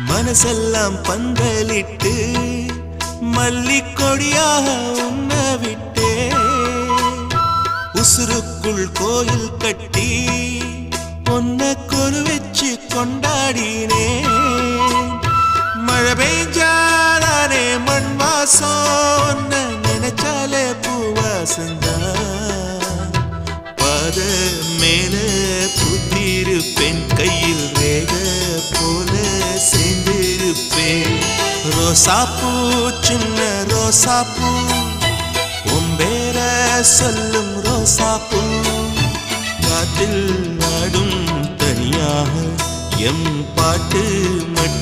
மனசெல்லாம் பந்தலிட்டு மல்லிக்கொடியாக உன்ன விட்டே உசுருக்குள் கோயில் கட்டி பொன்ன கொலு வச்சு கொண்டாடினே மழை பெய்ஞ்சாதானே மண் வாசம் நினைச்சாலே பூவாசந்தா பாத மேல புத்திருப்பேன் கையில் ரேக போல சேர்ந்திருப்பேன் ரோசாப்பூ சின்ன ரோசாப்பூ உம்பேர சொல்லும் ரோசாப்பூ காட்டில் ஆடும் தனியாக எம் பாட்டு மட்டும்